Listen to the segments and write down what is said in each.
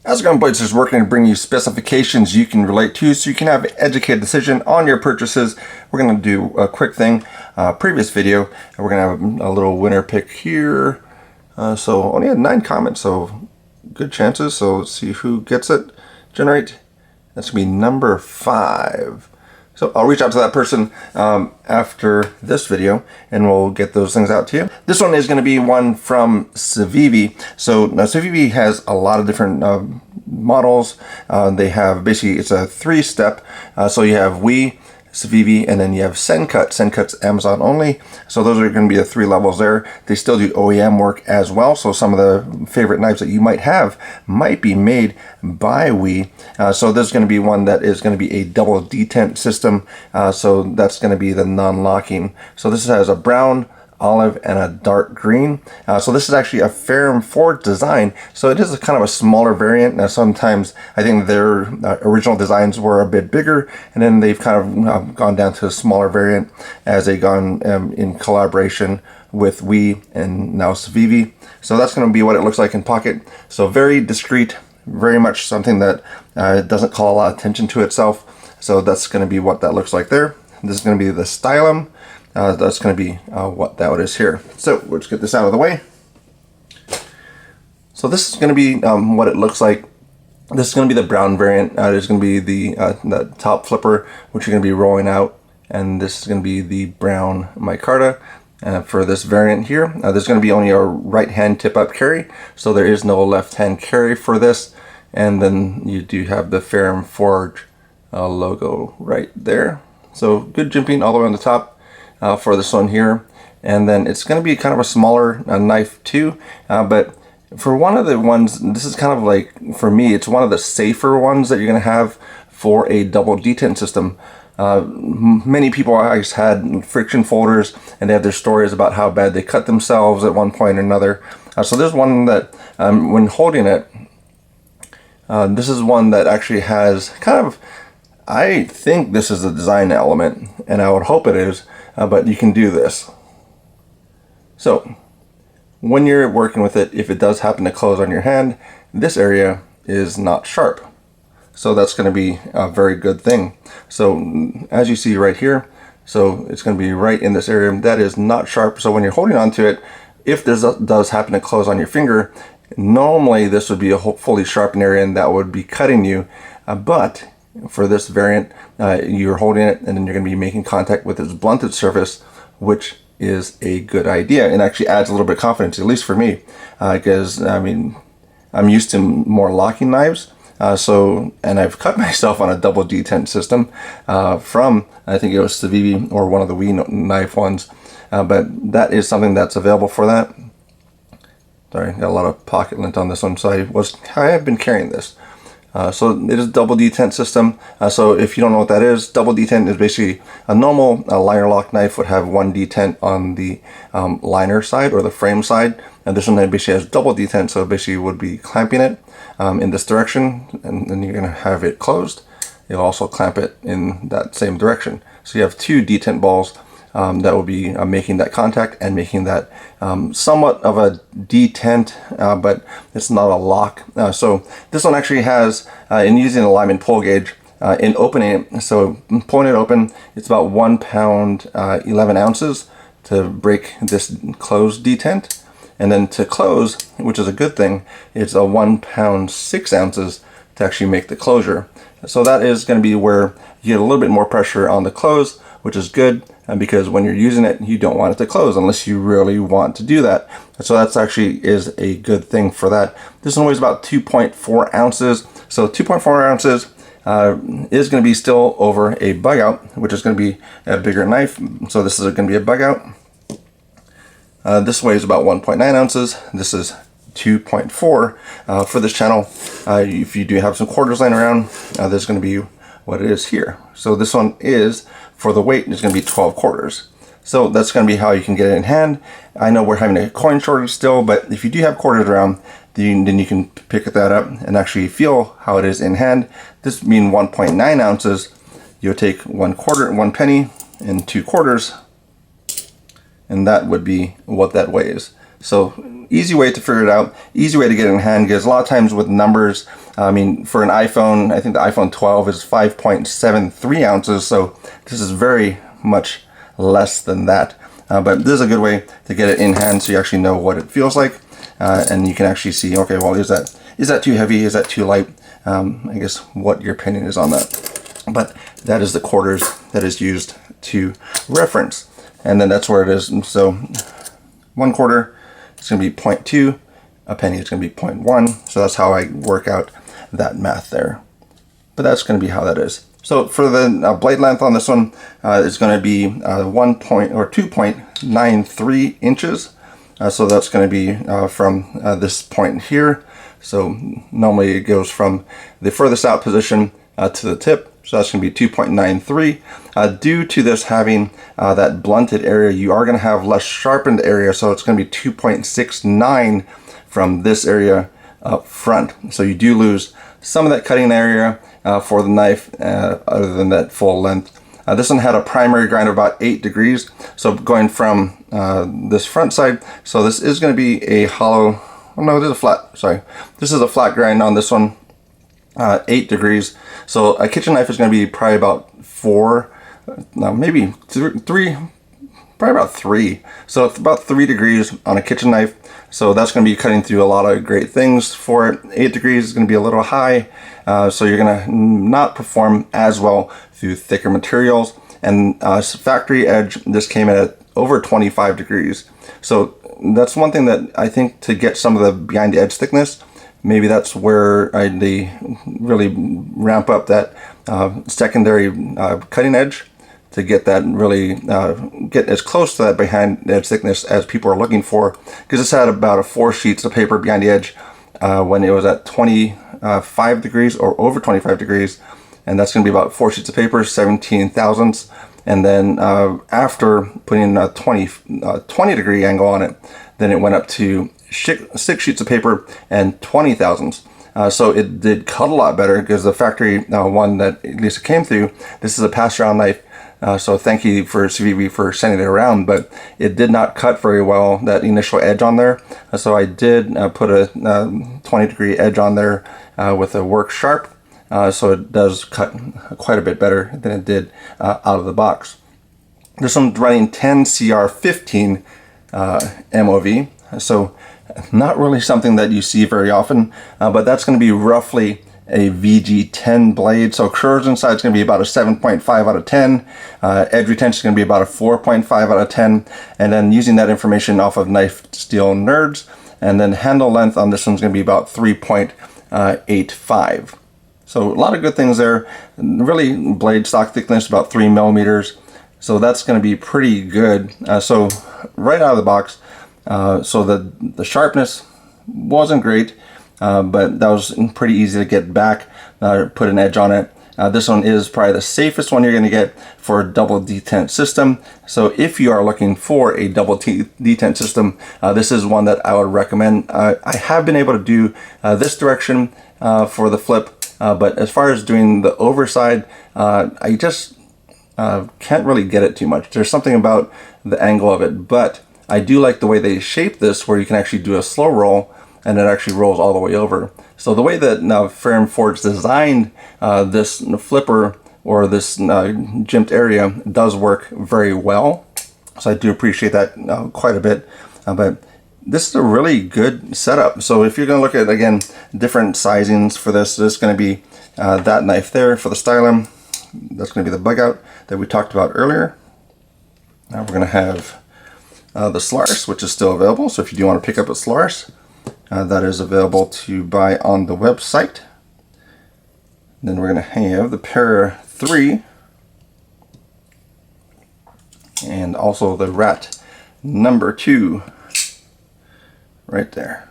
As a gun blades is working to bring you specifications you can relate to so you can have an educated decision on your purchases. We're going to do a quick thing, previous video, and we're going to have a little winner pick here. So only had 9 comments, so good chances. So let's see who gets it. Generate. That's going to be number 5. So I'll reach out to that person after this video and we'll get those things out to you. This one is going to be one from Civivi. So now Civivi has a lot of different models. They have basically, it's a 3-step. So you have Civivi, and then you have SendCut. SendCut's Amazon only. So those are going to be the 3 levels there. They still do OEM work as well. So some of the favorite knives that you might have might be made by So there's going to be one that is going to be a double detent system. So that's going to be the non-locking. So this has a brown, olive, and a dark green. So this is actually a Ferrum forged design. So it is a kind of a smaller variant. Now sometimes I think their original designs were a bit bigger, and then they've kind of gone down to a smaller variant as they've gone in collaboration with and now Civivi. So that's going to be what it looks like in pocket. So very discreet, very much something that doesn't call a lot of attention to itself. So that's going to be what that looks like there. This is going to be the Stylum. That's going to be what that is here. So we'll just get this out of the way. So this is going to be what it looks like. This is going to be the brown variant. There's going to be the top flipper, which you're going to be rolling out, and this is going to be the brown micarta. For this variant here, there's going to be only a right-hand tip-up carry, so there is no left-hand carry for this. And then you do have the Ferrum Forge logo right there. So good jimping all the way on the top. For this one here, and then it's going to be kind of a smaller knife too, but for one of the ones, this is kind of like, for me, it's one of the safer ones that you're going to have for a double detent system. Many people always had friction folders, and they have their stories about how bad they cut themselves at one point or another. So there's one that when holding it, this is one that actually has kind of, I think this is a design element, and I would hope it is, but you can do this. So when you're working with it, if it does happen to close on your hand, this area is not sharp. So that's going to be a very good thing. So as you see right here, so it's going to be right in this area that is not sharp. So when you're holding onto it, if this does happen to close on your finger, normally this would be a fully sharpened area and that would be cutting you, but for this variant, you're holding it and then you're going to be making contact with its blunted surface, which is a good idea and actually adds a little bit of confidence, at least for me, because I mean, I'm used to more locking knives. And I've cut myself on a double detent system from, I think it was Civivi or one of the knife ones, but that is something that's available for that. Sorry, got a lot of pocket lint on this one, so I have been carrying this. So it is a double detent system. So if you don't know what that is, double detent is basically a normal liner lock knife would have 1 detent on the liner side or the frame side, and this one basically has double detent, so basically you would be clamping it in this direction, and then you're going to have it closed. You'll also clamp it in that same direction. So you have 2 detent balls that will be making that contact and making that somewhat of a detent, but it's not a lock. So this one actually has, in using a Lyman pull gauge, in opening it, so pulling it open, it's about 1 pound 11 ounces to break this closed detent. And then to close, which is a good thing, it's a 1 pound 6 ounces to actually make the closure. So that is going to be where you get a little bit more pressure on the close, which is good, because when you're using it, you don't want it to close unless you really want to do that. So that's actually is a good thing for that. This one weighs about 2.4 ounces. So 2.4 ounces is going to be still over a bug out, which is going to be a bigger knife. So this is going to be a bug out. This weighs about 1.9 ounces. This is 2.4 for this channel. If you do have some quarters laying around, there's going to be what it is here. So this one is, for the weight, is going to be 12 quarters. So that's going to be how you can get it in hand. I know we're having a coin shortage still, but if you do have quarters around, then you can pick that up and actually feel how it is in hand. This means 1.9 ounces. You'll take 1 quarter, 1 penny, and 2 quarters, and that would be what that weighs. So easy way to figure it out, easy way to get it in hand, because a lot of times with numbers, I mean, for an iPhone, I think the iPhone 12 is 5.73 ounces, so this is very much less than that. But this is a good way to get it in hand so you actually know what it feels like. And you can actually see, okay, well, is that too heavy? Is that too light? I guess what your opinion is on that. But that is the quarters that is used to reference. And then that's where it is. So 1/4 is going to be 0.2. A penny is going to be 0.1. So that's how I work out that math there. But that's going to be how that is. So for the blade length on this one, it's going to be 2.93 inches. So that's going to be from this point here. So normally it goes from the furthest out position to the tip. So that's going to be 2.93. Due to this having that blunted area, you are going to have less sharpened area. So it's going to be 2.69 from this area up front. So you do lose some of that cutting area for the knife other than that full length. This one had a primary grind of about 8 degrees. So going from this front side, so this is going to be a hollow, oh no, it is a flat, sorry. This is a flat grind on this one, 8 degrees. So a kitchen knife is going to be probably about 4, no, maybe 3, probably about 3. So it's about 3 degrees on a kitchen knife. So that's going to be cutting through a lot of great things for it. 8 degrees is going to be a little high. So you're going to not perform as well through thicker materials. And factory edge, this came in at over 25 degrees. So that's one thing that I think to get some of the behind the edge thickness, maybe that's where they really ramp up that secondary cutting edge to get that really get as close to that behind the edge thickness as people are looking for. Because this had about 4 sheets of paper behind the edge when it was at 25 degrees or over 25 degrees. And that's going to be about 4 sheets of paper, 17 thousandths. And then after putting a 20 degree angle on it, then it went up to 6 sheets of paper and 20 thousandths. So it did cut a lot better because the factory one that at least it came through, this is a pass-around knife. So thank you for Civivi for sending it around, but it did not cut very well, that initial edge on there. So I did put a 20 degree edge on there with a work sharp. So it does cut quite a bit better than it did out of the box. This one's running 10 CR15 MOV. So not really something that you see very often, but that's going to be roughly a VG10 blade. So corrosion side is going to be about a 7.5 out of 10. Edge retention is going to be about a 4.5 out of 10. And then using that information off of Knife Steel Nerds. And then handle length on this one's going to be about 3.85. So a lot of good things there. Really blade stock thickness about 3 millimeters. So that's going to be pretty good. So right out of the box, so the sharpness wasn't great. But that was pretty easy to get back, put an edge on it. This one is probably the safest one you're going to get for a double detent system. So if you are looking for a double detent system, this is one that I would recommend. I have been able to do this direction for the flip, but as far as doing the overside, I just can't really get it too much. There's something about the angle of it, but I do like the way they shape this where you can actually do a slow roll and it actually rolls all the way over. So the way that Ferrum Forge designed this flipper or this jimped area does work very well. So I do appreciate that quite a bit. But this is a really good setup. So if you're going to look at, again, different sizings for this, this is going to be that knife there for the Stylum. That's going to be the bug out that we talked about earlier. Now we're going to have the Solaris, which is still available. So if you do want to pick up a Solaris, that is available to buy on the website. Then we're going to have the Para 3 and also the Rat number 2 right there.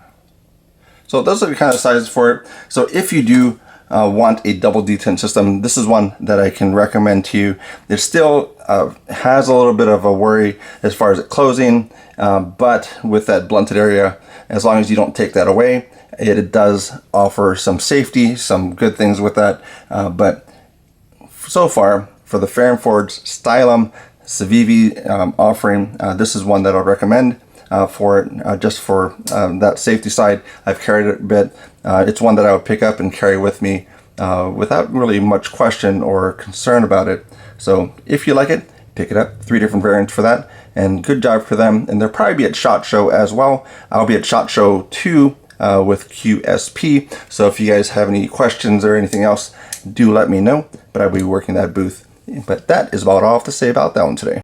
So those are the kind of sizes for it. So if you do want a double detent system, this is one that I can recommend to you. It still has a little bit of a worry as far as it closing, but with that blunted area, as long as you don't take that away, it does offer some safety, some good things with that. But so far, for the Ferrum Forge Stylum Civivi offering, this is one that I'll recommend. for it, just for that safety side. I've carried it a bit. It's one that I would pick up and carry with me without really much question or concern about it. So if you like it, pick it up. 3 different variants for that, and good job for them. And they'll probably be at SHOT Show as well. I'll be at SHOT Show 2 with QSP. So if you guys have any questions or anything else, do let me know. But I'll be working that booth. But that is about all I have to say about that one today.